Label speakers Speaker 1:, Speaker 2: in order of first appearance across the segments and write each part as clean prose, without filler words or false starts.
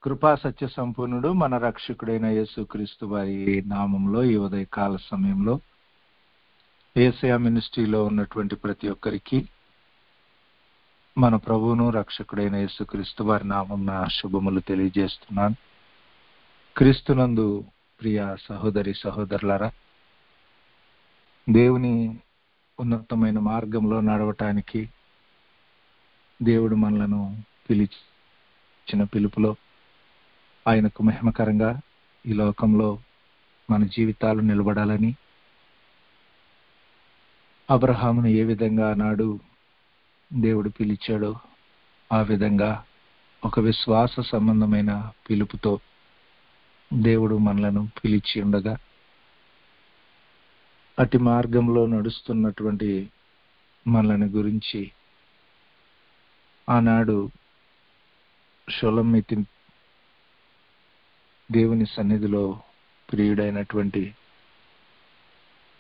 Speaker 1: కృపా సత్య సంపూర్ణుడు మన రక్షకుడైన యేసుక్రీస్తు వారి నామంలో ఈ ఉదయకాల సమయంలో యేసయ్య మినిస్ట్రీలో ఉన్నటువంటి ప్రతి ఒక్కరికి మన ప్రభువును రక్షకుడైన యేసుక్రీస్తు వారి నామంన శుభములు తెలియజేస్తున్నాను. క్రీస్తునందు ప్రియ సహోదరి సహోదరులారా, దేవుని ఉన్నతమైన మార్గంలో నడవటానికి దేవుడు మనలను పిలిచిన పిలుపులో ఆయనకు మహిమకరంగా ఈ లోకంలో మన జీవితాలు నిలబడాలని, అబ్రహామును ఏ విధంగా నాడు దేవుడు పిలిచాడో ఆ విధంగా ఒక విశ్వాస సంబంధమైన పిలుపుతో దేవుడు మనలను పిలిచి ఉండగా, అతి మార్గంలో నడుస్తున్నటువంటి మనలను గురించి ఆనాడు షొలొమీతి దేవుని సన్నిధిలో ప్రియుడైనటువంటి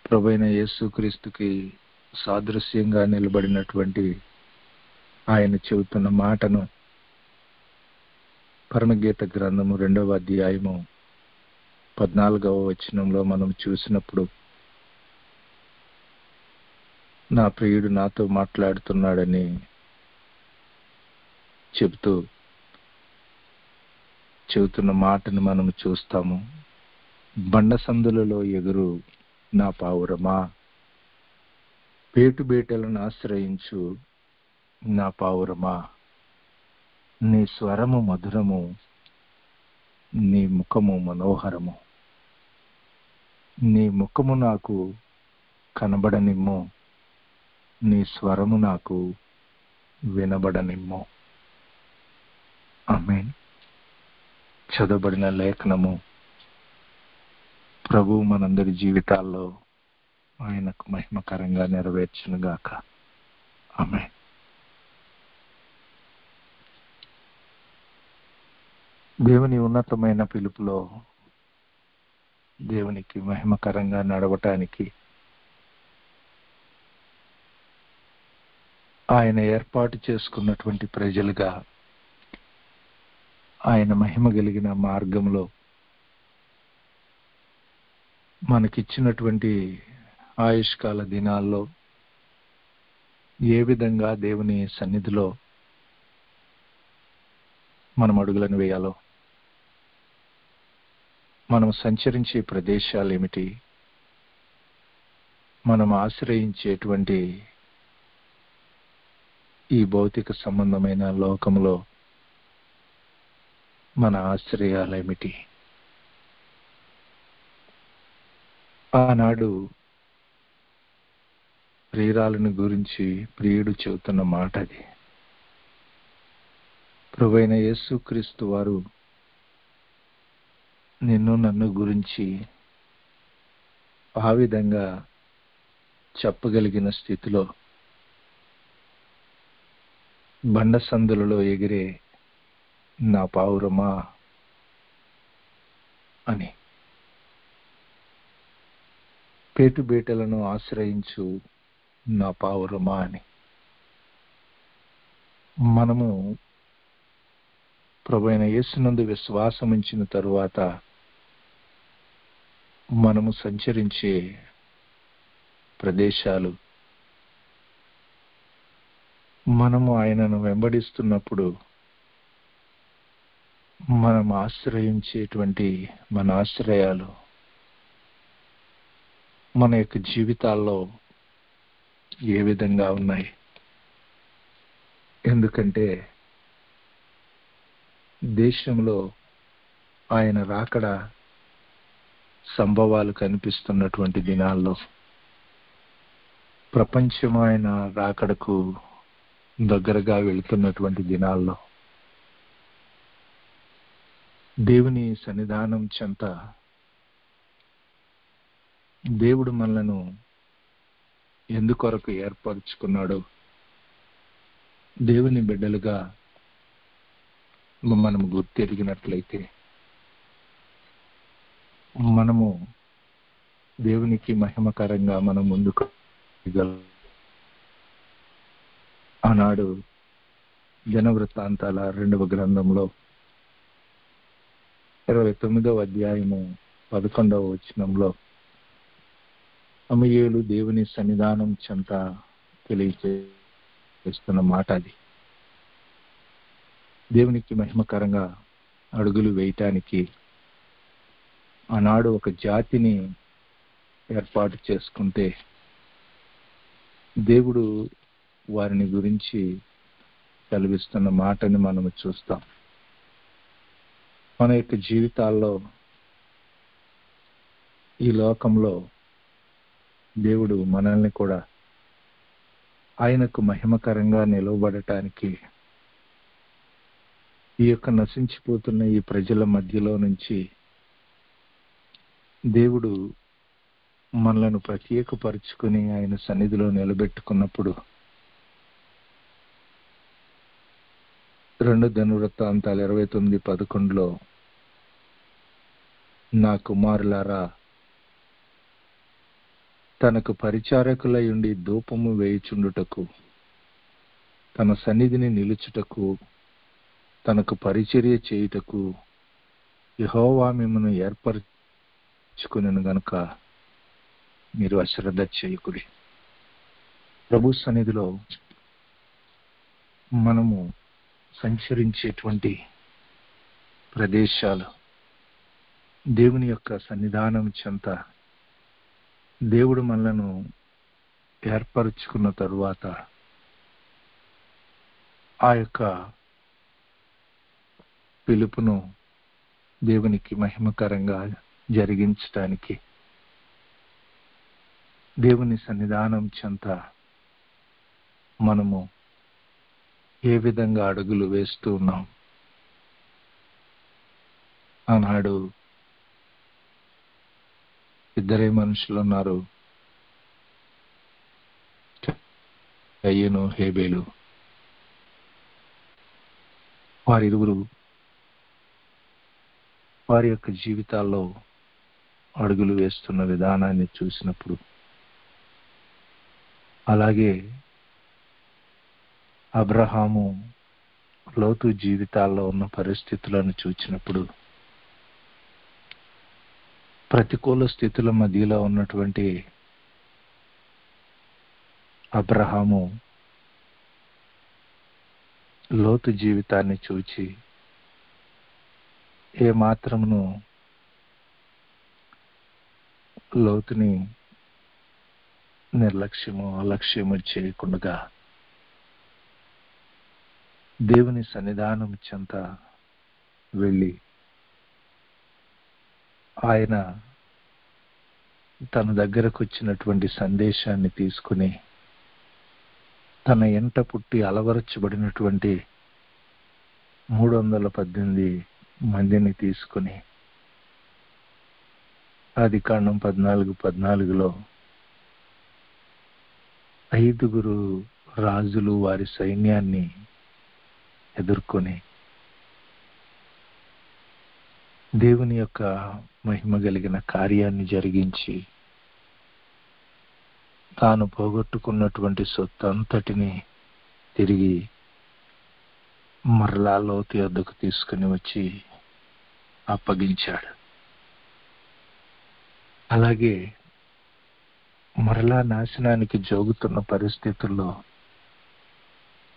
Speaker 1: ప్రభువైన యేసుక్రీస్తుకి సాదృశ్యంగా నిలబడినటువంటి ఆయన చెబుతున్న మాటను పరమగీత గ్రంథము 2వ అధ్యాయము 14వ వచనంలో మనం చూసినప్పుడు, నా ప్రియుడు నాతో మాట్లాడుతున్నాడని చెబుతున్న మాటను మనం చూస్తాము. బండ సందులలో ఎగురు నా పావురమా, పేటుబేటలను ఆశ్రయించు నా పావురమా, నీ స్వరము మధురము, నీ ముఖము మనోహరము. నీ ముఖము నాకు కనబడనిమ్ము, నీ స్వరము నాకు వినబడనిమ్ము. ఆమేన్. చదవబడిన లేఖనము ప్రభు మనందరి జీవితాల్లో ఆయనకు మహిమకరంగా నెరవేర్చునుగాక. ఆమేన్. దేవుని ఉన్నతమైన పిలుపులో దేవునికి మహిమకరంగా నడవటానికి ఆయన ఏర్పాటు చేసుకున్నటువంటి ప్రజలుగా ఆయన మహిమ కలిగిన మార్గంలో మనకిచ్చినటువంటి ఆయుష్కాల దినాల్లో ఏ విధంగా దేవుని సన్నిధిలో మనం అడుగులను వేయాలో, మనం సంచరించే ప్రదేశాలు ఏమిటి, మనం ఆశ్రయించేటువంటి ఈ భౌతిక సంబంధమైన లోకంలో మన ఆశ్రయాలేమిటి. ఆనాడు ప్రియురాలను గురించి ప్రియుడు చెబుతున్న మాట అది. ప్రభువైన యేసుక్రీస్తు వారు నిన్ను నన్ను గురించి ఆ విధంగా చెప్పగలిగిన స్థితిలో బండ సందులలో ఎగిరే నా పావురమా అని, పేటుబేటలను ఆశ్రయించు నా పావురమా అని, మనము ప్రభువైన యేసునందు విశ్వాసం ఉంచిన తరువాత మనము సంచరించే ప్రదేశాలు, మనము ఆయనను వెంబడిస్తున్నప్పుడు మనం ఆశ్రయించేటువంటి మన ఆశ్రయాలు మన యొక్క జీవితాల్లో ఏ విధంగా ఉన్నాయి. ఎందుకంటే దేశంలో ఆయన రాకడ సంభవాలు కనిపిస్తున్నటువంటి దినాల్లో, ప్రపంచం ఆయన రాకడకు దగ్గరగా వెళుతున్నటువంటి దినాల్లో దేవుని సన్నిధానం చెంత దేవుడు మనలను ఎందుకొరకు ఏర్పరచుకున్నాడో, దేవుని బిడ్డలుగా మనము గుర్తెరిగినట్లయితే మనము దేవునికి మహిమకరంగా మనం ముందుకు ఆనాడు జనవృత్తాంతాల 2వ గ్రంథంలో 29వ అధ్యాయము 11వ వచనంలో సమూయేలు దేవుని సన్నిధానం చెంత తెలియజేస్తున్న మాట అది. దేవునికి మహిమకరంగా అడుగులు వేయటానికి ఆనాడు ఒక జాతిని ఏర్పాటు చేసుకుంటే దేవుడు వారిని గురించి సెలవిస్తున్న మాటని మనము చూస్తాం. మన యొక్క జీవితాల్లో ఈ లోకంలో దేవుడు మనల్ని కూడా ఆయనకు మహిమకరంగా నిలవబడటానికి ఈ యొక్క నశించిపోతున్న ఈ ప్రజల మధ్యలో నుంచి దేవుడు మనలను ప్రత్యేకపరుచుకుని ఆయన సన్నిధిలో నిలబెట్టుకున్నప్పుడు 2 దినవృత్తాంతాలు 29:11 నా కుమారులారా, తనకు పరిచారకులయుండి ధూపము వేయుచుండుటకు, తన సన్నిధిని నిలుచుటకు, తనకు పరిచర్య చేయుటకు యెహోవా మిమ్మును ఏర్పరచుకొనెను గనుక మీరు అశ్రద్ధ చేయకుడి. ప్రభు సన్నిధిలో మనము సంచరించేటువంటి ప్రదేశాలు, దేవుని యొక్క సన్నిధానం చెంత దేవుడు మనలను ఏర్పరచుకున్న తరువాత ఆ యొక్క పిలుపును దేవునికి మహిమకరంగా జరిగించటానికి దేవుని సన్నిధానం చెంత మనము ఏ విధంగా అడుగులు వేస్తూ ఉన్నాం. ఆనాడు ఇద్దరే మనుషులు ఉన్నారు, కయ్యను హేబేలు. వారిరువురు వారి యొక్క జీవితాల్లో అడుగులు వేస్తున్న విధానాన్ని చూసినప్పుడు, అలాగే అబ్రహాము లోతు జీవితాల్లో ఉన్న పరిస్థితులను చూచినప్పుడు, ప్రతికూల స్థితుల మధ్యలో ఉన్నటువంటి అబ్రహాము లోతు జీవితాన్ని చూచి ఏ మాత్రమును లోతుని నిర్లక్ష్యము అలక్ష్యము చేయకుండా దేవుని సన్నిధానం చెంత వెళ్ళి ఆయన తన దగ్గరకు వచ్చినటువంటి సందేశాన్ని తీసుకుని తన ఎంట పుట్టి అలవరచబడినటువంటి 318 మందిని తీసుకుని ఆదికాండం 14:14 5 రాజులు వారి సైన్యాన్ని ఎదుర్కొని దేవుని యొక్క మహిమ కలిగిన కార్యాన్ని జరిగించి తాను పోగొట్టుకున్నటువంటి సొత్తు అంతటిని తిరిగి మరలా లోతు యొద్దకు తీసుకుని వచ్చి అప్పగించాడు. అలాగే మరలా నాశనానికి జోగుతున్న పరిస్థితుల్లో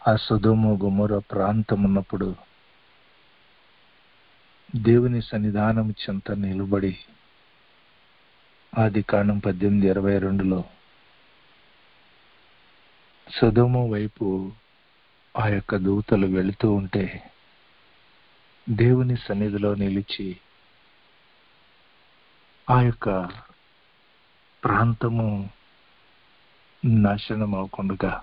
Speaker 1: ఆ సొదొమ గొమొర్రా ప్రాంతం ఉన్నప్పుడు దేవుని సన్నిధానం చెంత నిలబడి ఆదికాండం 18:22 సొదొమ వైపు ఆ యొక్క దూతలు వెళుతూ ఉంటే దేవుని సన్నిధిలో నిలిచి ఆ యొక్క ప్రాంతము నాశనం అవ్వకుండా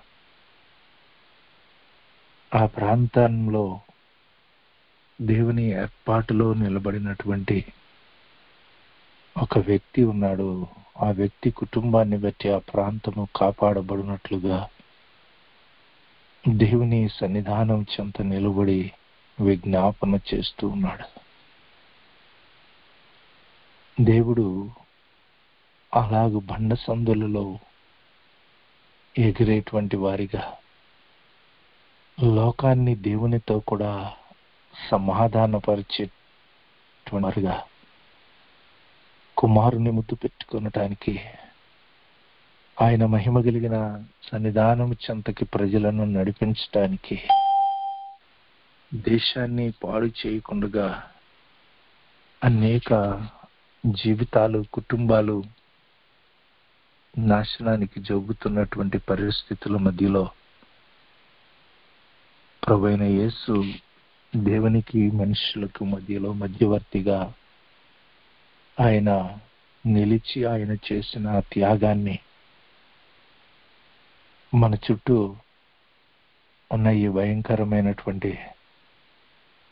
Speaker 1: ఆ ప్రాంతంలో దేవుని ఏర్పాటులో నిలబడినటువంటి ఒక వ్యక్తి ఉన్నాడు. ఆ వ్యక్తి కుటుంబాన్ని బట్టి ఆ ప్రాంతము కాపాడబడినట్లుగా దేవుని సన్నిధానం చెంత నిలబడి విజ్ఞాపన చేస్తూ ఉన్నాడు. దేవుడు అలాగు బండ సందులలో ఎగిరేటువంటి వారిగా లోకాన్ని దేవునితో కూడా సమాధానపరిచేటువంటి కలిగినటువంటి వారుగా కుమారుని ముద్దు పెట్టుకొనటానికి ఆయన మహిమ కలిగిన సన్నిధానము చెంతకి ప్రజలను నడిపించటానికి దేశాన్ని పాడు చేయకుండా అనేక జీవితాలు, కుటుంబాలు నాశనానికి జోగుతున్నటువంటి పరిస్థితుల మధ్యలో ప్రభువైన యేసు దేవునికి మనుషులకు మధ్యలో మధ్యవర్తిగా ఆయన నిలిచి ఆయన చేసిన త్యాగాన్ని మన చుట్టూ ఉన్న ఈ భయంకరమైనటువంటి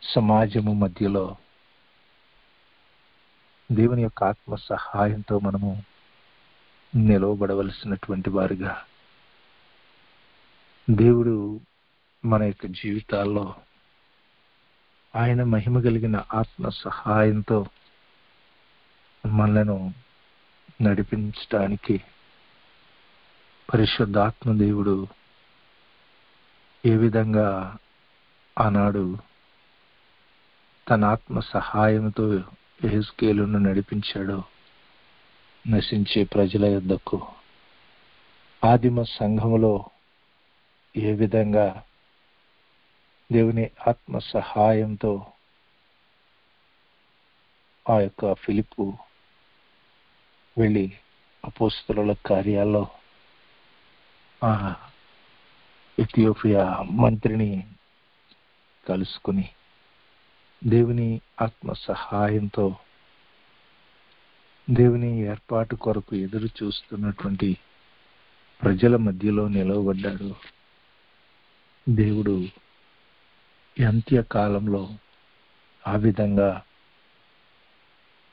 Speaker 1: సమాజము మధ్యలో దేవుని యొక్క ఆత్మ సహాయంతో మనము నిలవబడవలసినటువంటి వారుగా దేవుడు మన యొక్క జీవితాల్లో ఆయన మహిమ కలిగిన ఆత్మ సహాయంతో మనలను నడిపించడానికి పరిశుద్ధాత్మ దేవుడు ఏ విధంగా ఆనాడు తన ఆత్మ సహాయంతో యెహెజ్కేలును నడిపించాడో నశించే ప్రజల యొద్దకు ఆదిమ సంఘములో ఏ విధంగా దేవుని ఆత్మ సహాయంతో ఆ యొక్క ఫిలిప్పు వెళ్ళి అపోస్తలుల కార్యాల్లో ఆ ఇథియోపియా మంత్రిని కలుసుకుని దేవుని ఆత్మ సహాయంతో దేవుని ఏర్పాటు కొరకు ఎదురు చూస్తున్నటువంటి ప్రజల మధ్యలో నిలవబడ్డాడు. దేవుడు అంత్యకాలంలో ఆ విధంగా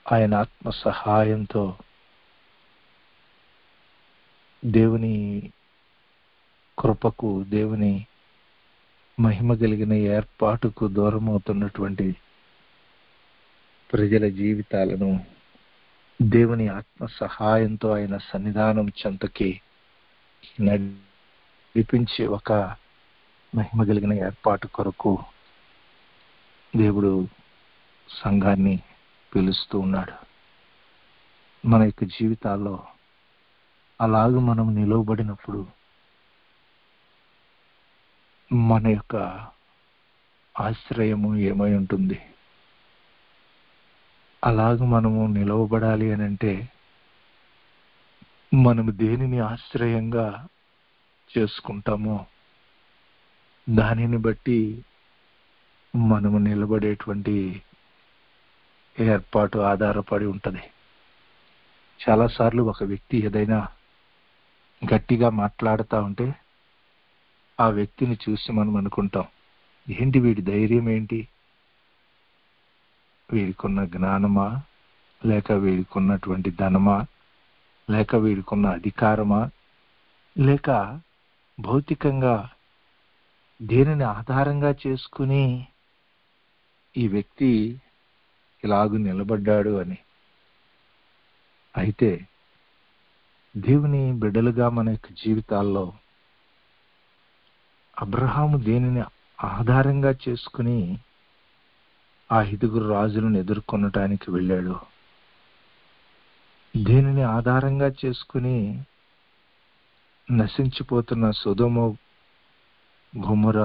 Speaker 1: ఆయన ఆత్మ సహాయంతో దేవుని కృపకు, దేవుని మహిమ కలిగిన ఏర్పాటుకు దూరం అవుతున్నటువంటి ప్రజల జీవితాలను దేవుని ఆత్మ సహాయంతో ఆయన సన్నిధానం చెంతకి నడిపించే ఒక మహిమ కలిగిన ఏర్పాటు కొరకు దేవుడు సంఘాన్ని పిలుస్తూ ఉన్నాడు. మన యొక్క జీవితాల్లో అలాగ మనం నిలవబడినప్పుడు మన యొక్క ఆశ్రయము ఏమై ఉంటుంది? అలాగ మనము నిలవబడాలి అని అంటే మనము దేనిని ఆశ్రయంగా చేసుకుంటామో దానిని బట్టి మనము నిలబడేటువంటి ఏర్పాటు ఆధారపడి ఉంటది. చాలాసార్లు ఒక వ్యక్తి ఏదైనా గట్టిగా మాట్లాడుతూ ఉంటే ఆ వ్యక్తిని చూసి మనం అనుకుంటాం, ఏంటి వీడి ధైర్యం ఏంటి? వీడికున్న జ్ఞానమా, లేక వీడికున్నటువంటి ధనమా, లేక వీడికున్న అధికారమా, లేక భౌతికంగా దేనిని ఆధారంగా చేసుకుని ఈ వ్యక్తి ఇలాగూ నిలబడ్డాడు అని. అయితే దేవుని బిడ్డలుగా మన యొక్క జీవితాల్లో అబ్రహాము దేనిని ఆధారంగా చేసుకుని ఆ 5 రాజులను ఎదుర్కొనటానికి వెళ్ళాడు? దేనిని ఆధారంగా చేసుకుని నశించిపోతున్న సొదొమ గొమొర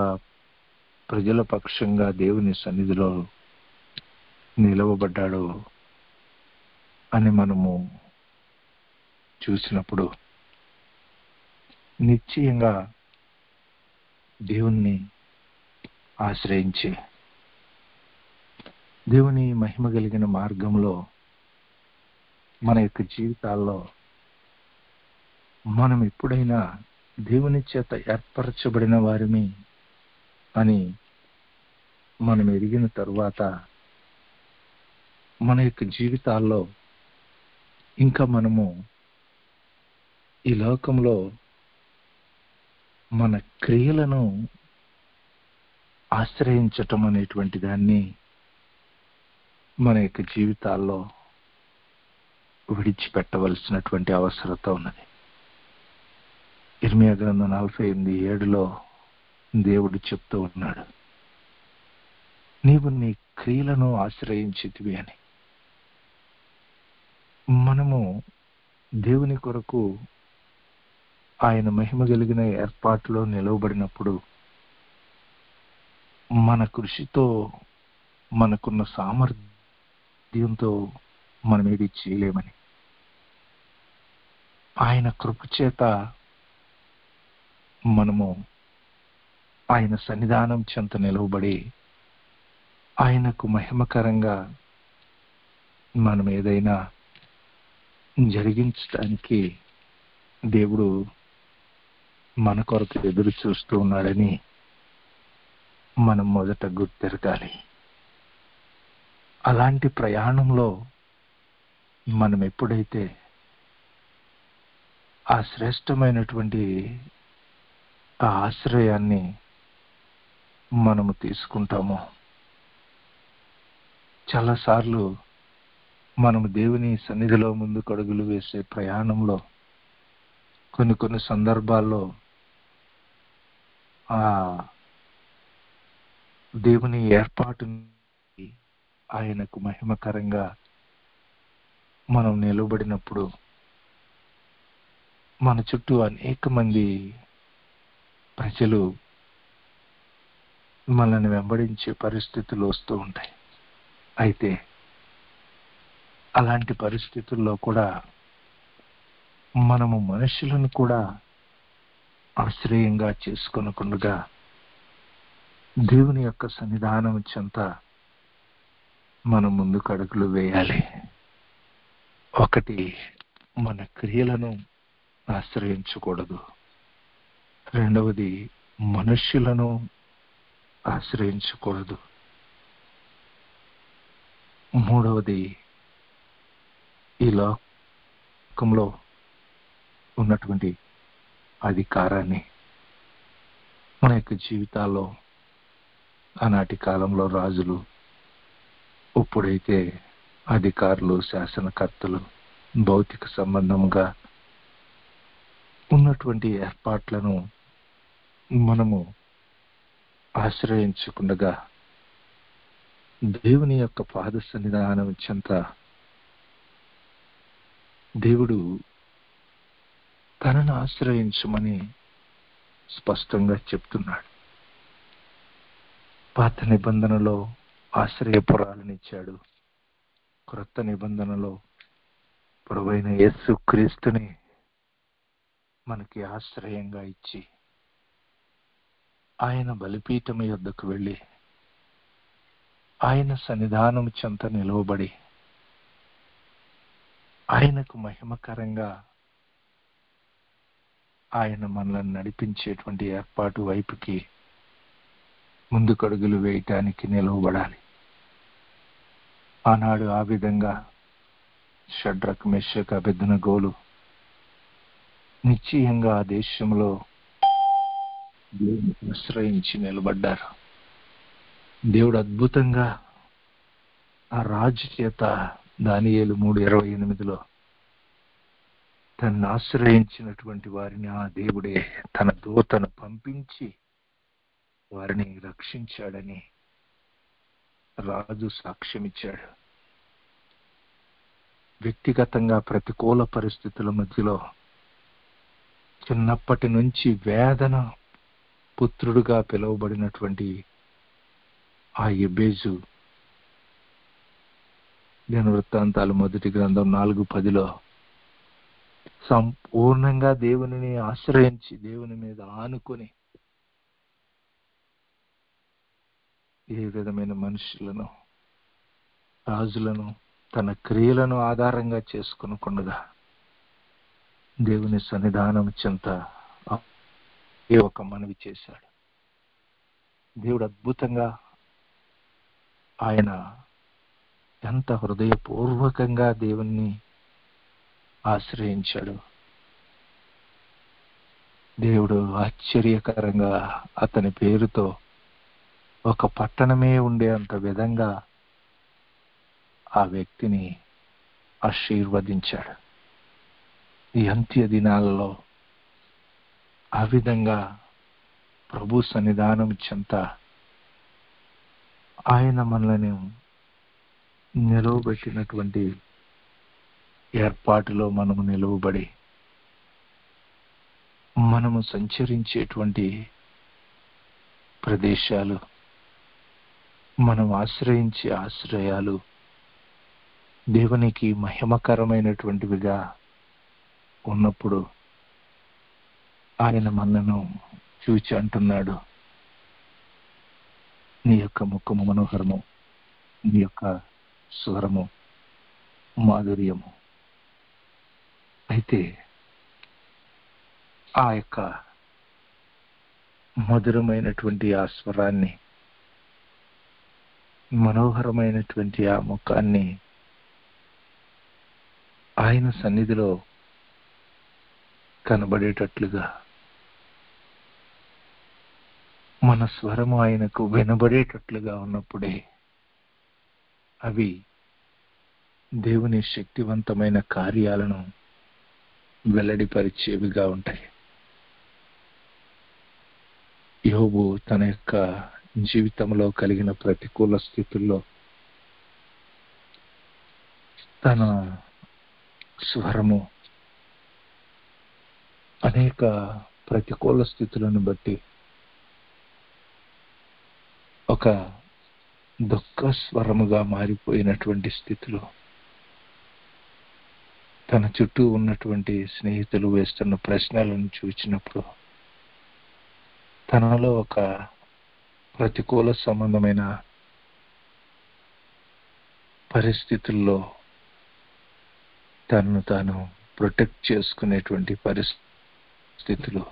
Speaker 1: ప్రజల పక్షంగా దేవుని సన్నిధిలో నిలవబడ్డాడు అని మనము చూసినప్పుడు నిశ్చయంగా దేవుణ్ణి ఆశ్రయించి దేవుని మహిమ కలిగిన మార్గంలో మన యొక్క జీవితాల్లో మనం ఎప్పుడైనా దేవుని చేత ఏర్పరచబడిన వారిని అని మనం ఎరిగిన తరువాత మన యొక్క జీవితాల్లో ఇంకా మనము ఈ లోకంలో మన క్రియలను ఆశ్రయించటం అనేటువంటి దాన్ని మన యొక్క జీవితాల్లో విడిచిపెట్టవలసినటువంటి అవసరత ఉన్నది. ఇర్మియా గ్రంథం 48:7 దేవుడు చెప్తూ ఉన్నాడు, నీవు నీ క్రియలను ఆశ్రయించితివి అని. మనము దేవుని కొరకు ఆయన మహిమ కలిగిన ఏర్పాటులో నిలవబడినప్పుడు మన కృషితో, మనకున్న సామర్థ్యంతో మనం ఏది చేయలేమని, ఆయన కృప చేత మనము ఆయన సన్నిధానం చెంత నిలవబడి ఆయనకు మహిమకరంగా మనం ఏదైనా జరిగించడానికి దేవుడు మన కొరకు ఎదురు చూస్తూ ఉన్నాడని మనం మొదట గుర్తెరగాలి. అలాంటి ప్రయాణంలో మనం ఎప్పుడైతే ఆ శ్రేష్టమైనటువంటి ఆ ఆశ్రయాన్ని మనము తీసుకుంటామో, చాలాసార్లు మనము దేవుని సన్నిధిలో ముందుకు అడుగులు వేసే ప్రయాణంలో కొన్ని సందర్భాల్లో ఆ దేవుని ఏర్పాటుని ఆయనకు మహిమకరంగా మనం నిలబడినప్పుడు మన చుట్టూ అనేక మంది ప్రజలు మనల్ని వెంబడించే పరిస్థితులు వస్తూ ఉంటాయి. అయితే అలాంటి పరిస్థితుల్లో కూడా మనము మనుషులను కూడా ఆశ్రయంగా చేసుకొనకుండా దేవుని యొక్క సన్నిధానం చెంత మనం ముందుకు అడుగులు వేయాలి. ఒకటి, మన క్రియలను ఆశ్రయించకూడదు. రెండవది, మనుష్యులను ఆశ్రయించకూడదు. మూడవది, ఈ లోకంలో ఉన్నటువంటి అధికారాన్ని. మన యొక్క జీవితాల్లో ఆనాటి కాలంలో రాజులు, ఇప్పుడైతే అధికారులు, శాసనకర్తలు భౌతిక సంబంధంగా ఉన్నటువంటి ఏర్పాట్లను మనము ఆశ్రయించకుండా దేవుని యొక్క పాద సన్నిధానం చెంత దేవుడు తనను ఆశ్రయించమని స్పష్టంగా చెప్తున్నాడు. పాత నిబంధనలో ఆశ్రయపురాలనిచ్చాడు. క్రొత్త నిబంధనలో ప్రభువైన యేసు క్రీస్తుని మనకి ఆశ్రయంగా ఇచ్చి ఆయన బలిపీఠం యొద్దకు వెళ్ళి ఆయన సన్నిధానం చెంత నిలవబడి ఆయనకు మహిమకరంగా ఆయన మనల్ని నడిపించేటువంటి ఏర్పాటు వైపుకి ముందుకడుగులు వేయటానికి నిలవబడాలి. ఆనాడు ఆ విధంగా షడ్రక్, మెషక్, అబేద్నెగోలు నిశ్చయంగా ఆ దేశంలో దేవుని ఆశ్రయించి నిలబడ్డారు. దేవుడు అద్భుతంగా ఆ రాజు చేత దానియేలు 3:28 తనను ఆశ్రయించినటువంటి వారిని ఆ దేవుడే తన దూతను పంపించి వారిని రక్షించాడని రాజు సాక్ష్యమిచ్చాడు. వ్యక్తిగతంగా ప్రతికూల పరిస్థితుల మధ్యలో చిన్నప్పటి నుంచి వేదన పుత్రుడుగా పిలువబడినటువంటి ఆ ఎబేజు దినవృత్తాంతాలు 1 గ్రంథం 4:10 సంపూర్ణంగా దేవునిని ఆశ్రయించి దేవుని మీద ఆనుకొని ఏ విధమైన మనుషులను, రాజులను తన క్రియలను ఆధారంగా చేసుకొనకుండా దేవుని సన్నిధానం చెంత ఒక మనవి చేశాడు. దేవుడు అద్భుతంగా ఆయన ఎంత హృదయపూర్వకంగా దేవుణ్ణి ఆశ్రయించాడు. దేవుడు ఆశ్చర్యకరంగా అతని పేరుతో ఒక పట్టణమే ఉండే అంత విధంగా ఆ వ్యక్తిని ఆశీర్వదించాడు. ఈ అంత్య దినాలలో ఆ విధంగా ప్రభు సన్నిధానం చెంత ఆయన మనల్ని నిలవబెట్టినటువంటి ఏర్పాటులో మనము నిలువబడి మనము సంచరించేటువంటి ప్రదేశాలు, మనం ఆశ్రయించే ఆశ్రయాలు దేవునికి మహిమకరమైనటువంటివిగా ఉన్నప్పుడు ఆయన మనను చూచి అంటున్నాడు, నీ యొక్క ముఖము మనోహరము, నీ యొక్క స్వరము మాధుర్యము. అయితే ఆ యొక్క మధురమైనటువంటి ఆ స్వరాన్ని, మనోహరమైనటువంటి ఆ ముఖాన్ని ఆయన సన్నిధిలో కనబడేటట్లుగా, మన స్వరము ఆయనకు వినబడేటట్లుగా ఉన్నప్పుడే అవి దేవుని శక్తివంతమైన కార్యాలను వెల్లడిపరిచేవిగా ఉంటాయి. యోబు తన యొక్క జీవితంలో కలిగిన ప్రతికూల స్థితుల్లో తన స్వరము అనేక ప్రతికూల స్థితులను బట్టి ఒక దుఃఖ స్వరముగా మారిపోయినటువంటి స్థితిలో తన చుట్టూ ఉన్నటువంటి స్నేహితులు వేస్తున్న ప్రశ్నలను చూచినప్పుడు తనలో ఒక ప్రతికూల సంబంధమైన పరిస్థితుల్లో తనను తాను ప్రొటెక్ట్ చేసుకునేటువంటి పరిస్థితులు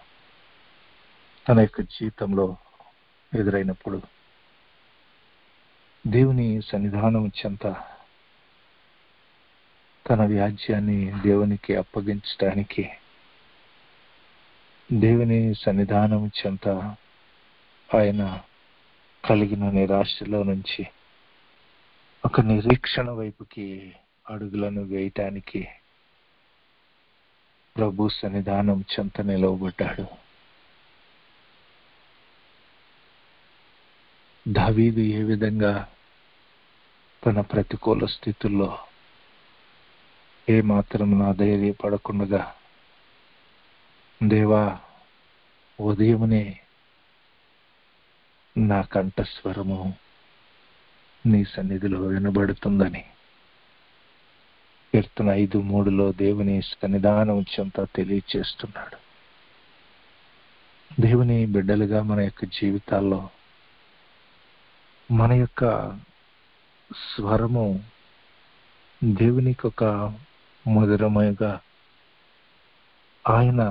Speaker 1: తన యొక్క జీవితంలో ఎదురైనప్పుడు దేవుని సన్నిధానం చెంత తన వ్యాజ్యాన్ని దేవునికి అప్పగించడానికి, దేవుని సన్నిధానం చెంత ఆయన కలిగిన నిరాశలో నుంచి ఒక నిరీక్షణ వైపుకి అడుగులను వేయటానికి ప్రభు సన్నిధానం చెంత నిలవబడ్డాడు. దావీదు ఏ విధంగా తన ప్రతికూల స్థితుల్లో ఏ మాత్రం నా ధైర్యపడకుండా, దేవా ఉదయమునే నా కంఠస్వరము నీ సన్నిధిలో వినబడుతుందని కీర్తన 5:3 దేవుని సన్నిధానం చెంత తెలియచేస్తున్నాడు. దేవుని బిడ్డలుగా మన యొక్క జీవితాల్లో మన యొక్క స్వరము దేవునికి ఒక మధురముగా, ఆయన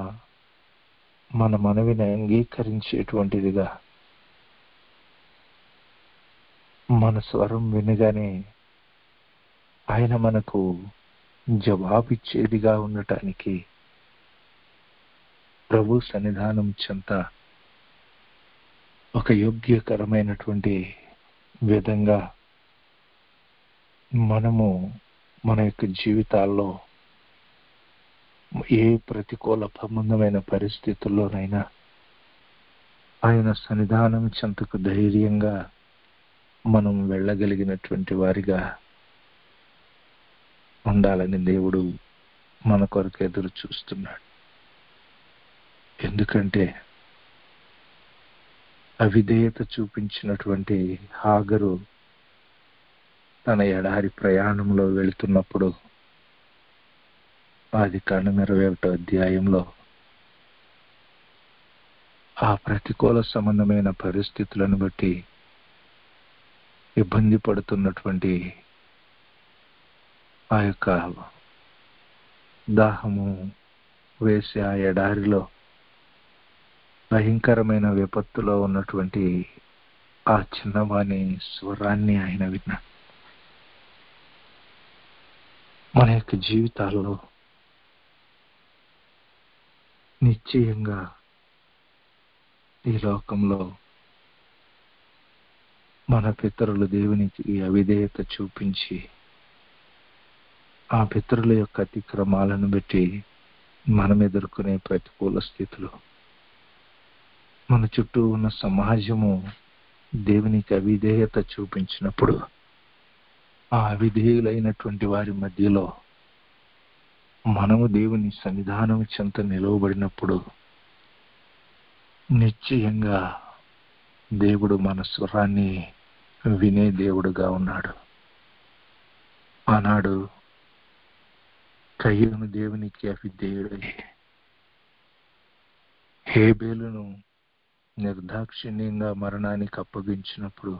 Speaker 1: మన మనవిని అంగీకరించేటువంటిదిగా, మన స్వరం వినగానే ఆయన మనకు జవాబిచ్చేదిగా ఉండటానికి ప్రభు సన్నిధానం చెంత ఒక యోగ్యకరమైనటువంటి విధంగా మనము మన యొక్క జీవితాల్లో ఏ ప్రతికూల సంబంధమైన పరిస్థితుల్లోనైనా ఆయన సన్నిధానం చెంతకు ధైర్యంగా మనం వెళ్ళగలిగినటువంటి వారిగా ఉండాలని దేవుడు మన కొరకు ఎదురు చూస్తున్నాడు. ఎందుకంటే అవిధేయత చూపించినటువంటి హాగరు తన ఎడారి ప్రయాణంలో వెళుతున్నప్పుడు ఆదికాండం 21వ అధ్యాయంలో ఆ ప్రతికూల సంబంధమైన పరిస్థితులను బట్టి ఇబ్బంది పడుతున్నటువంటి ఆ యొక్క దాహము వేసి ఆ ఎడారిలో భయంకరమైన విపత్తులో ఉన్నటువంటి ఆ చిన్నవాని స్వరాన్ని ఆయన విన్నాడు. మన యొక్క జీవితాల్లో నిశ్చయంగా ఈ లోకంలో మన పితరులు దేవునికి అవిధేయత చూపించి ఆ పితరుల యొక్క అతిక్రమాలను బట్టి మనం ఎదుర్కొనే ప్రతికూల స్థితులు, మన చుట్టూ ఉన్న సమాజము దేవునికి అవిధేయత చూపించినప్పుడు ఆ అవిధేయులైనటువంటి వారి మధ్యలో మనము దేవుని సన్నిధానం చెంత నిలవబడినప్పుడు నిశ్చయంగా దేవుడు మన స్వరాన్ని వినే దేవుడుగా ఉన్నాడు. ఆనాడు కయ్యూను దేవునికి అవిధేయుడై హేబేలును నిర్దాక్షిణ్యంగా మరణానికి అప్పగించినప్పుడు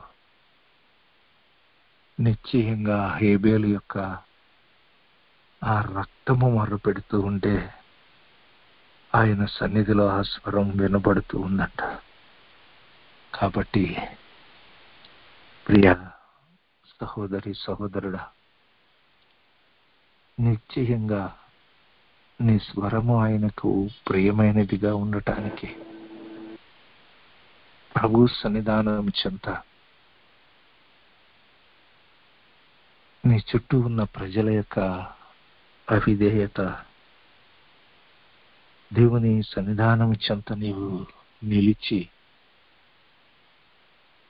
Speaker 1: నిశ్చయంగా హేబేలు యొక్క ఆ రక్తము మర్రపెడుతూ ఉంటే ఆయన సన్నిధిలో ఆ స్వరం వినబడుతూ ఉందంట. కాబట్టి ప్రియ సహోదరి సహోదరుడా, నిశ్చయంగా నీ స్వరము ఆయనకు ప్రియమైనదిగా ఉండటానికి ప్రభు సన్నిధానం చెంత నీ చుట్టూ ఉన్న ప్రజల యొక్క అవిధేయత, దేవుని సన్నిధానం చెంత నీవు నిలిచి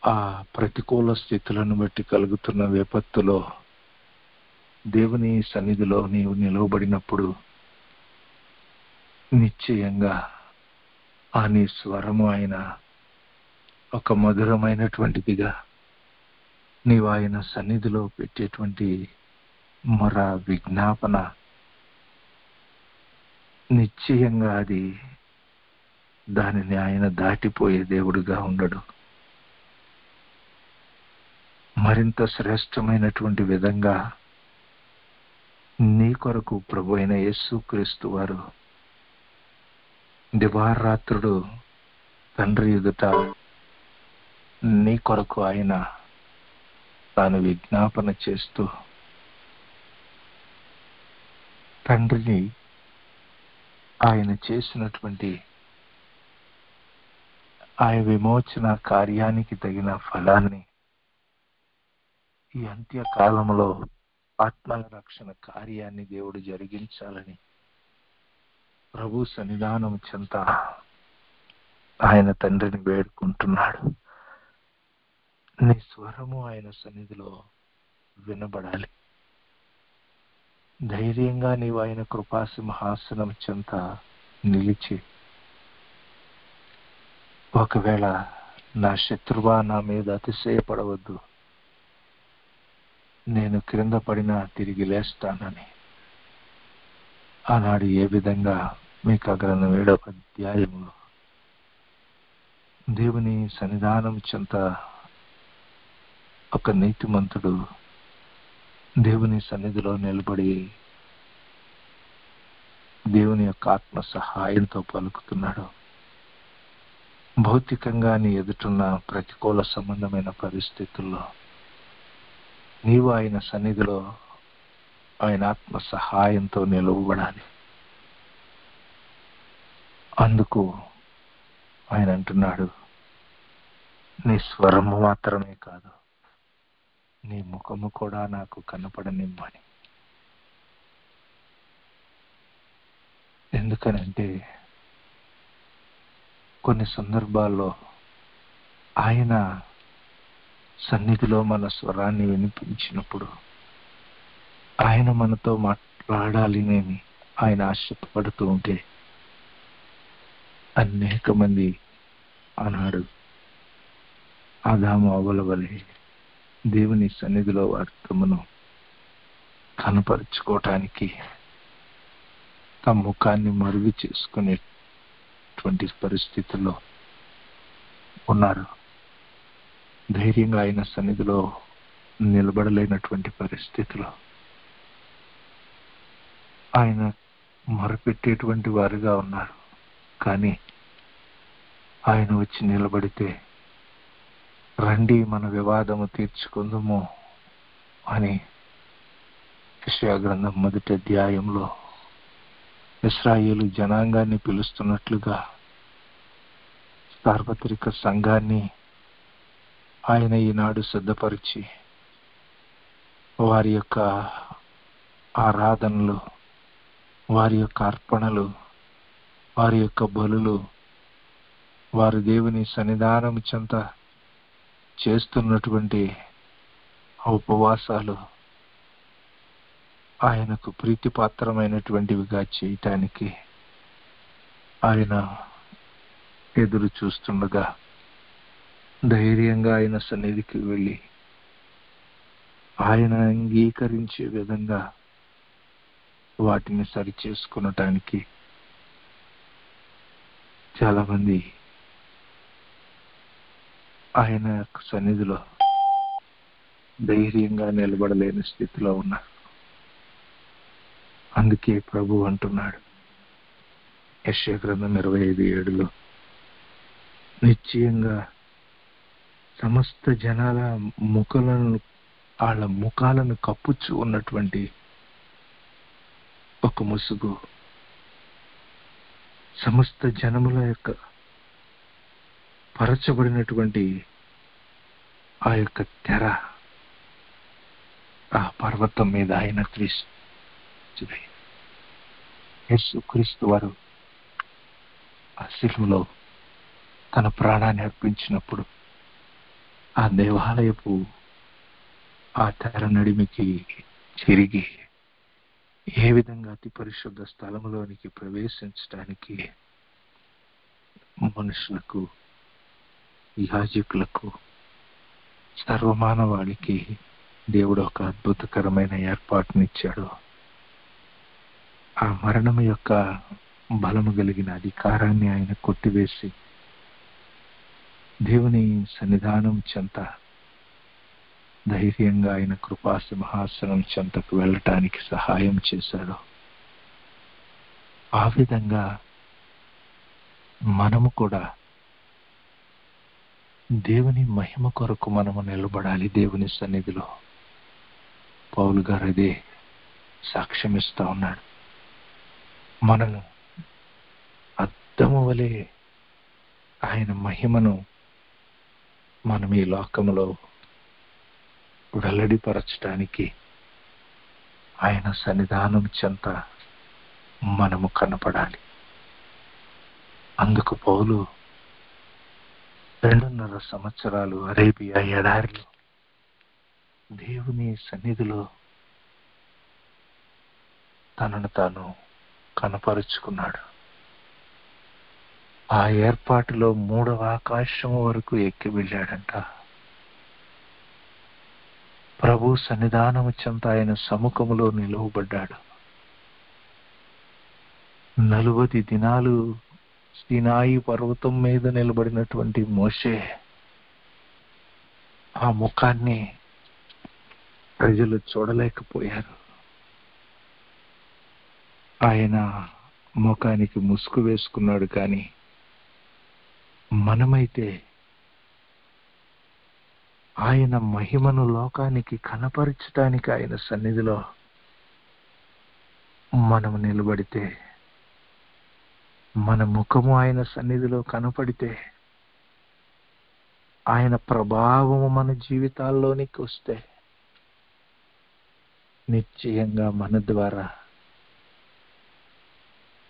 Speaker 1: ఆ ప్రతికూల స్థితులను బట్టి కలుగుతున్న విపత్తులో దేవుని సన్నిధిలో నీవు నిలవబడినప్పుడు నిశ్చయంగా ఆ నీ స్వరము ఆయన ఒక మధురమైనటువంటిదిగా నీవు ఆయన సన్నిధిలో పెట్టేటువంటి మొర విజ్ఞాపన నిశ్చయంగా అది దానిని ఆయన దాటిపోయే దేవుడుగా ఉండడు. మరింత శ్రేష్టమైనటువంటి విధంగా నీ కొరకు ప్రభు అయిన యేసుక్రీస్తు వారు దివారాత్రుడు తండ్రి ఎదుట నీ కొరకు ఆయన తాను విజ్ఞాపన చేస్తూ తండ్రిని ఆయన చేసినటువంటి ఆయన విమోచన కార్యానికి తగిన ఫలాన్ని ఈ అంత్యకాలంలో ఆత్మల రక్షణ కార్యాన్ని దేవుడు జరిగించాలని ప్రభు సన్నిధానం చెంత ఆయన తండ్రిని వేడుకుంటున్నాడు. నీ స్వరము ఆయన సన్నిధిలో వినబడాలి. ధైర్యంగా నీవు ఆయన కృపాసింహాసనం చెంత నిలిచి, ఒకవేళ నా శత్రువా నా మీద అతిశయపడవద్దు, నేను క్రింద పడినా తిరిగి లేస్తానని ఆనాడు ఏ విధంగా మీకు గ్రంథం 7వ అధ్యాయంలో దేవుని సన్నిధానం చెంత ఒక నీతిమంతుడు దేవుని సన్నిధిలో నిలబడి దేవుని యొక్క ఆత్మ సహాయంతో పలుకుతున్నాడు. భౌతికంగా నీ ఎదుటున్న ప్రతికూల సంబంధమైన పరిస్థితుల్లో నీవు ఆయన సన్నిధిలో ఆయన ఆత్మ సహాయంతో నిలవబడాలి. అందుకు ఆయన అంటున్నాడు, నీ స్వరము మాత్రమే కాదు, నీ ముఖము కూడా నాకు కనపడనిమ్మని. ఎందుకనంటే కొన్ని సందర్భాల్లో ఆయన సన్నిధిలో మన స్వరాన్ని వినిపించినప్పుడు ఆయన మనతో మాట్లాడాలని ఆయన ఆశపడుతూ ఉంటే అనేక మంది ఆనాడు ఆదాము అవ్వల వలె దేవుని సన్నిధిలో వారి తమను కనపరుచుకోవటానికి తమ ముఖాన్ని మరుగు చేసుకునేటువంటి పరిస్థితుల్లో ఉన్నారు. ధైర్యంగా ఆయన సన్నిధిలో నిలబడలేనటువంటి పరిస్థితిలో ఆయన మొరపెట్టేటువంటి వారుగా ఉన్నారు. కానీ ఆయన వచ్చి నిలబడితే, రండి మన వివాదము తీర్చుకుందాము అని యెషయా గ్రంథం 1వ అధ్యాయంలో ఇశ్రాయేలు జనాంగాన్ని పిలుస్తున్నట్లుగా సార్వత్రిక సంఘాన్ని ఆయన ఈనాడు సిద్ధపరిచి వారి యొక్క ఆరాధనలు, వారి యొక్క అర్పణలు, వారి యొక్క బలులు, వారు దేవుని సన్నిధానం చెంత చేస్తున్నటువంటి ఉపవాసాలు ఆయనకు ప్రీతిపాత్రమైనటువంటివిగా చేయటానికి ఆయన ఎదురు చూస్తుండగా ధైర్యంగా ఆయన సన్నిధికి వెళ్ళి ఆయన అంగీకరించే విధంగా వాటిని సరిచేసుకునటానికి చాలా మంది ఆయన యొక్క సన్నిధిలో ధైర్యంగా నిలబడలేని స్థితిలో ఉన్నారు. అందుకే ప్రభు అంటున్నాడు యెషయా గ్రంథం 25:7 నిశ్చయంగా సమస్త జనాల వాళ్ళ ముఖాలను కప్పుచ్చు ఉన్నటువంటి ఒక ముసుగు, సమస్త జనముల యొక్క పరచబడినటువంటి ఆ యొక్క తెర ఆ పర్వతం మీద ఆయన యేసుక్రీస్తు వారు ఆ శిలువలో తన ప్రాణాన్ని అర్పించినప్పుడు ఆ దేవాలయపు ఆ తెర నడిమికి తిరిగి ఏ విధంగా అతి పరిశుద్ధ స్థలములోనికి ప్రవేశించడానికి మనుషులకు, యాజకులకు, సర్వమానవాళికి దేవుడు ఒక అద్భుతకరమైన ఏర్పాటునిచ్చాడు. ఆ మరణం యొక్క బలము కలిగిన అధికారాన్ని ఆయన కొట్టివేసి దేవుని సన్నిధానం చెంత ధైర్యంగా ఆయన కృపా సింహాసనం చెంతకు వెళ్ళటానికి సహాయం చేశాడు. ఆ విధంగా మనము కూడా దేవుని మహిమ కొరకు మనము నిలబడాలి. దేవుని సన్నిధిలో పౌలు గారు అదే సాక్ష్యం ఇస్తా ఉన్నాడు. మనము అద్దము వలె ఆయన మహిమను మనం ఈ లోకములో వెల్లడిపరచడానికి ఆయన సన్నిధానం చెంత మనము కనపడాలి. అందుకు పౌలు 2.5 సంవత్సరాలు అరేబియా ఎడారిలో దేవుని సన్నిధిలో తనను తాను కనపరుచుకున్నాడు. ఆ ఏర్పాటులో 3వ ఆకాశం వరకు ఎక్కి వెళ్ళాడంట. ప్రభు సన్నిధానము చెంత ఆయన సముఖములో నిలువబడ్డాడు. 40 దినాలు సీనాయి పర్వతం మీద నిలబడినటువంటి మోషే ఆ ముఖాన్ని ప్రజలు చూడలేకపోయారు. ఆయన ముఖానికి ముసుగు వేసుకున్నాడు. కానీ మనమైతే ఆయన మహిమను లోకానికి కనపరచటానికి ఆయన సన్నిధిలో మనము నిలబడితే, మన ముఖము ఆయన సన్నిధిలో కనపడితే, ఆయన ప్రభావము మన జీవితాల్లోనికి వస్తే నిశ్చయంగా మన ద్వారా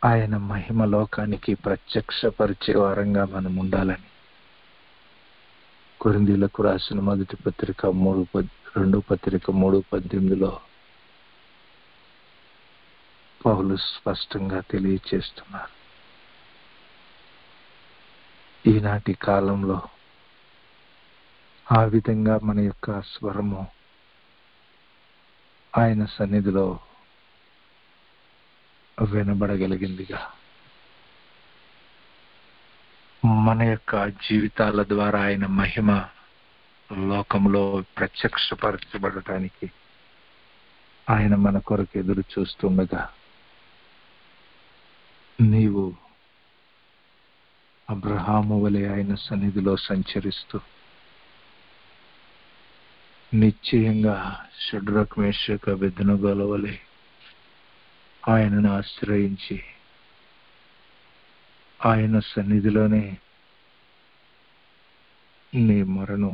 Speaker 1: ఆయన మహిమ లోకానికి ప్రత్యక్షపరిచే వారంగా మనం ఉండాలని కొరింథీయులకు రాసిన 2 పత్రిక 3:18 పౌలు స్పష్టంగా తెలియచేస్తున్నారు. ఈనాటి కాలంలో ఆ విధంగా మన యొక్క స్వరము ఆయన సన్నిధిలో వినబడగలిగిందిగా, మన యొక్క జీవితాల ద్వారా ఆయన మహిమ లోకంలో ప్రత్యక్షపరచబడటానికి ఆయన మన కొరకు ఎదురు చూస్తుండగా, నీవు అబ్రహాము వలె ఆయన సన్నిధిలో సంచరిస్తూ నిశ్చయంగా షడ్రక్ మేషక్ అబేద్నెగోల వలె ఆయనను ఆశ్రయించి ఆయన సన్నిధిలోనే నీ మొరను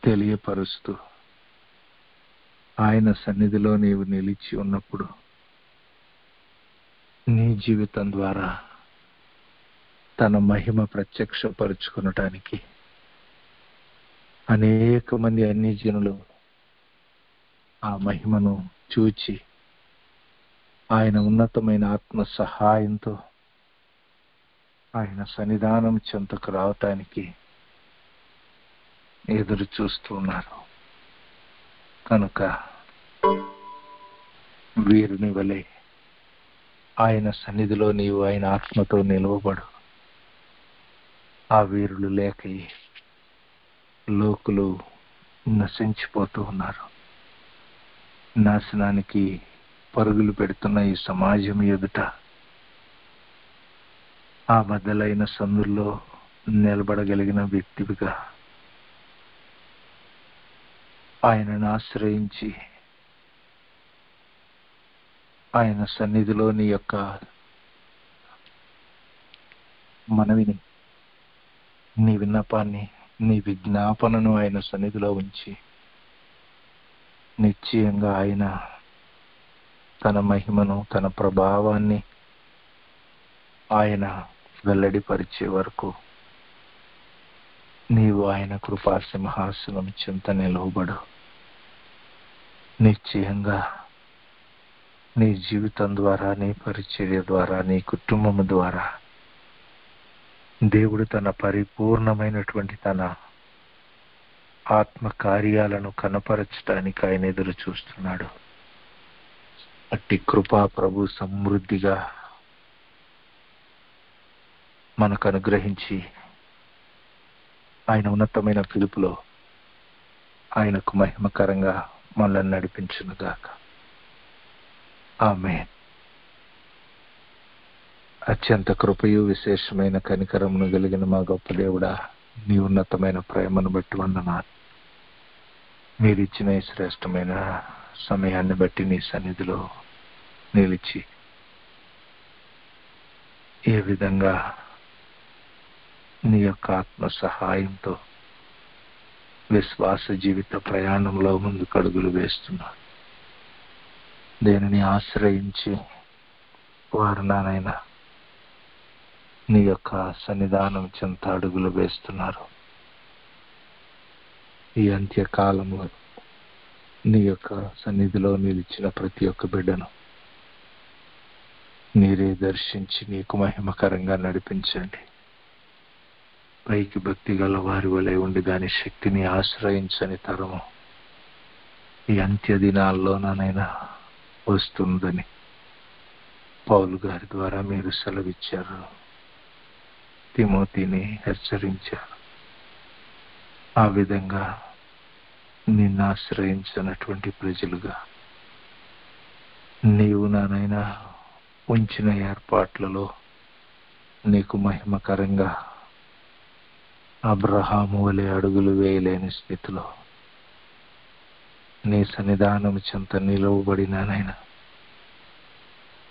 Speaker 1: తెలియపరుస్తూ ఆయన సన్నిధిలో నీవు నిలిచి ఉన్నప్పుడు నీ జీవితం ద్వారా తన మహిమ ప్రత్యక్షపరుచుకునటానికి అనేక మంది అన్యజనులు ఆ మహిమను చూచి ఆయన ఉన్నతమైన ఆత్మ సహాయంతో ఆయన సన్నిధానం చెంతకు రావటానికి ఎదురు చూస్తూ ఉన్నారు. కనుక వీరుని వలె ఆయన సన్నిధిలో నీవు ఆయన ఆత్మతో నిలవబడు. ఆ వీరులు లేక లోకులు నశించిపోతూ ఉన్నారు. నాశనానికి పరుగులు పెడుతున్న ఈ సమాజం ఎదుట ఆ బద్దలైన సందుల్లో నిలబడగలిగిన వ్యక్తివిగా ఆయనను ఆశ్రయించి ఆయన సన్నిధిలో నీ యొక్క మనవిని, నీ విన్నపాన్ని, నీ విజ్ఞాపనను ఆయన సన్నిధిలో ఉంచి నిశ్చయంగా ఆయన తన మహిమను, తన ప్రభావాన్ని ఆయన వెల్లడిపరిచే వరకు నీవు ఆయన కృపా సింహాసనం చెంత నిలవబడు. నిశ్చయంగా నీ జీవితం ద్వారా, నీ పరిచర్య ద్వారా, నీ కుటుంబం ద్వారా దేవుడు తన పరిపూర్ణమైనటువంటి తన ఆత్మ కార్యాలను కనపరచడానికి ఆయన ఎదురు చూస్తున్నాడు. అట్టి కృపా ప్రభు సమృద్ధిగా మనకు అనుగ్రహించి ఆయన ఉన్నతమైన పిలుపులో ఆయనకు మహిమకరంగా మనల్ని నడిపించునుగాక. ఆమేన్. అత్యంత కృపయు విశేషమైన కనికరమును కలిగిన మా గొప్ప దేవుడా, నీ ఉన్నతమైన ప్రేమను బట్టి వందనాలు. మీరిచ్చిన ఈ శ్రేష్టమైన సమయాన్ని బట్టి నీ సన్నిధిలో నిలిచి ఏ విధంగా నీ యొక్క ఆత్మ సహాయంతో విశ్వాస జీవిత ప్రయాణంలో ముందుకు అడుగులు వేస్తున్నారు. దేనిని ఆశ్రయించి వారు నానైనా నీ యొక్క సన్నిధానం చెంత అడుగులు వేస్తున్నారు. ఈ అంత్యకాలంలో నీ యొక్క సన్నిధిలో నిలిచిన ప్రతి ఒక్క బిడ్డను మీరే దర్శించి నీకు మహిమకరంగా నడిపించండి. పైకి భక్తి గల వారి వలె ఉండి దాని శక్తిని ఆశ్రయించని తరము ఈ అంత్య దినాల్లోనైనా వస్తుందని పౌలు గారి ద్వారా మీరు సెలవిచ్చారు, తిమోతిని హెచ్చరించారు. ఆ విధంగా నిన్ను ఆశ్రయించినటువంటి ప్రజలుగా నీవు నానైనా ఉంచిన ఏర్పాట్లలో నీకు మహిమకరంగా అబ్రహాము వలె అడుగులు వేయలేని స్థితిలో నీ సన్నిధానం చెంత నిలవబడినానైనా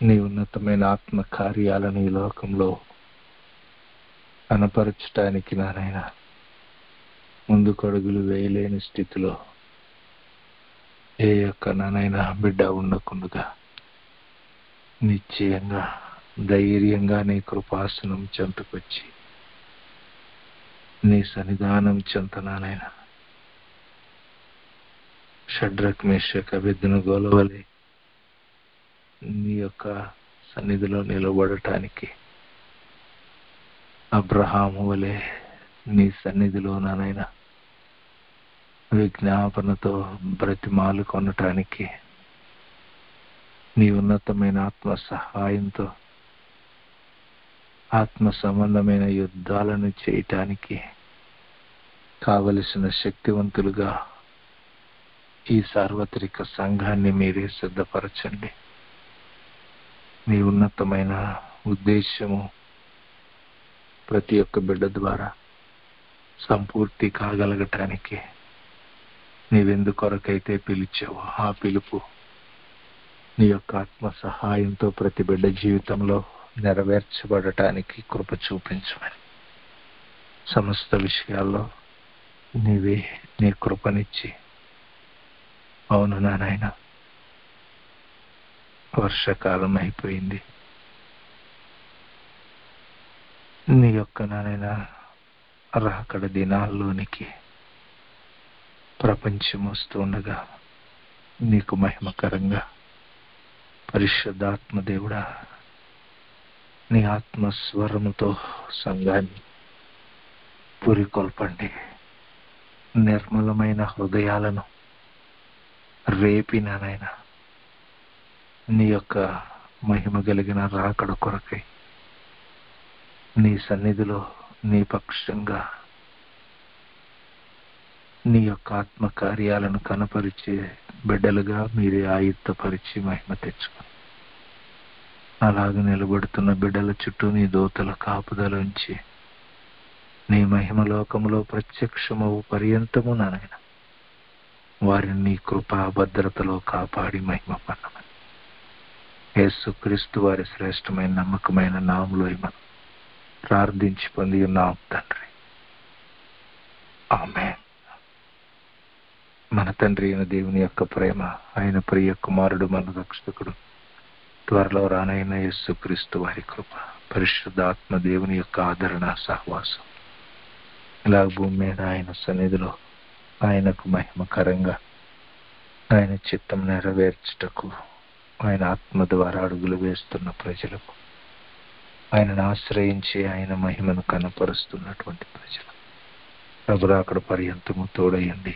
Speaker 1: నీ ఉన్నతమైన ఆత్మ కార్యాలను ఈ లోకంలో కనపరచటానికి నానైనా ముందుకు అడుగులు వేయలేని స్థితిలో ఏ యొక్క నానైనా బిడ్డ ఉండకుండగా నిశ్చయంగా ధైర్యంగా నీ కృపాసనం చెంతకొచ్చి నీ సన్నిధానం చెంతనానైనా షడ్రక్ మేషక్ అబేద్నెగోల వలె నీ యొక్క సన్నిధిలో నిలబడటానికి అబ్రహాము వలె నీ సన్నిధిలో నానైనా విజ్ఞాపనతో బ్రతిమాలు కొనటానికి నీ ఉన్నతమైన ఆత్మ సహాయంతో ఆత్మ సంబంధమైన యుద్ధాలను చేయటానికి కావలసిన శక్తివంతులుగా ఈ సార్వత్రిక సంఘాన్ని మీరే సిద్ధపరచండి. మీ ఉన్నతమైన ఉద్దేశము ప్రతి ఒక్క బిడ్డ ద్వారా సంపూర్తి కాగలగటానికి నీవెందుకొరకైతే పిలిచావో ఆ పిలుపు నీ యొక్క ఆత్మ సహాయంతో ప్రతి బిడ్డ జీవితంలో నెరవేర్చబడటానికి కృప చూపించమని సమస్త విషయాల్లో నీవే నీ కృపనిచ్చి, అవును నాయన వర్షాకాలం అయిపోయింది, నీ యొక్క నాయన రాకడ దినాల్లోనికి ప్రపంచం వస్తుండగా నీకు మహిమకరంగా పరిశుద్ధాత్మ దేవుడా నీ ఆత్మస్వరముతో సంఘాన్ని పురికొల్పండి. నిర్మలమైన హృదయాలను రేపిననైనా నీ యొక్క మహిమ కలిగిన రాకడ కొరకై నీ సన్నిధిలో నీ పక్షంగా నీ యొక్క ఆత్మ కార్యాలను కనపరిచే బిడ్డలుగా మీరే ఆయుత్తపరిచి మహిమ తెచ్చుకుని అలాగ నిలబడుతున్న బిడ్డల చుట్టూ నీ దూతల కాపుదలుంచి నీ మహిమ లోకములో ప్రత్యక్షమవు పర్యంతము నాయన వారిని నీ కృపా భద్రతలో కాపాడి మహిమ పన్నమని యేసుక్రీస్తు వారి శ్రేష్టమైన నమ్మకమైన నామములో మనం ప్రార్థించి పొంది ఉన్నాం తండ్రి. ఆమేన్. మన తండ్రి అయిన దేవుని యొక్క ప్రేమ, ఆయన ప్రియ కుమారుడు మన రక్షకుడు త్వరలో రానైన యేసుక్రీస్తు వారి కృప, పరిశుద్ధాత్మ దేవుని యొక్క ఆదరణ సహవాసం ఇలా భూమి మీద ఆయన సన్నిధిలో ఆయనకు మహిమకరంగా ఆయన చిత్తం నెరవేర్చుటకు ఆయన ఆత్మ ద్వారా అడుగులు వేస్తున్న ప్రజలకు, ఆయనను ఆశ్రయించి ఆయన మహిమను కనపరుస్తున్నటువంటి ప్రజలు ప్రభురా అక్కడ పర్యంతము తోడయండి.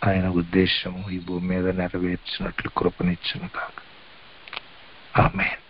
Speaker 1: ఆయన ఉద్దేశము ఈ భూమి మీద నెరవేర్చినట్లు కృపనిచ్చును కాక. ఆమేన్.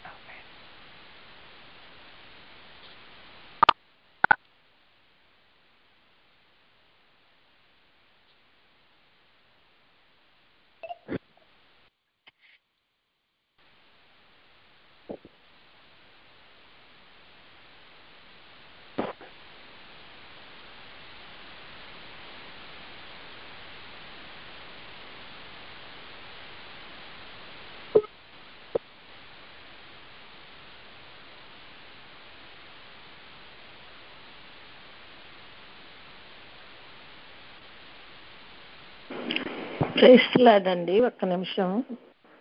Speaker 2: ప్రైస్లాడండి. ఒక్క నిమిషం,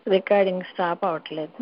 Speaker 2: రికార్డింగ్ స్టాప్ అవ్వట్లేదు.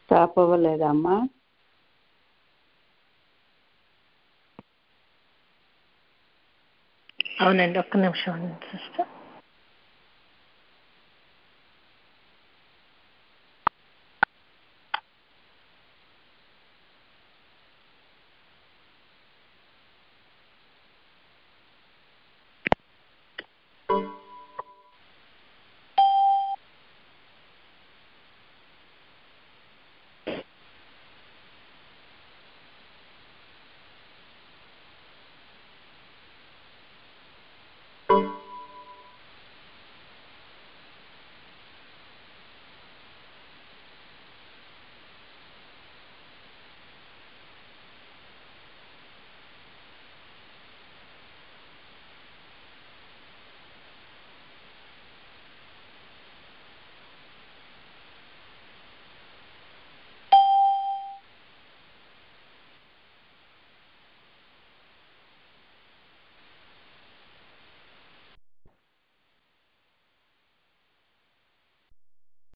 Speaker 3: స్టాప్ అవ్వలేదమ్మా?
Speaker 2: అవునండి, ఒక్క నిమిషం సిస్టర్.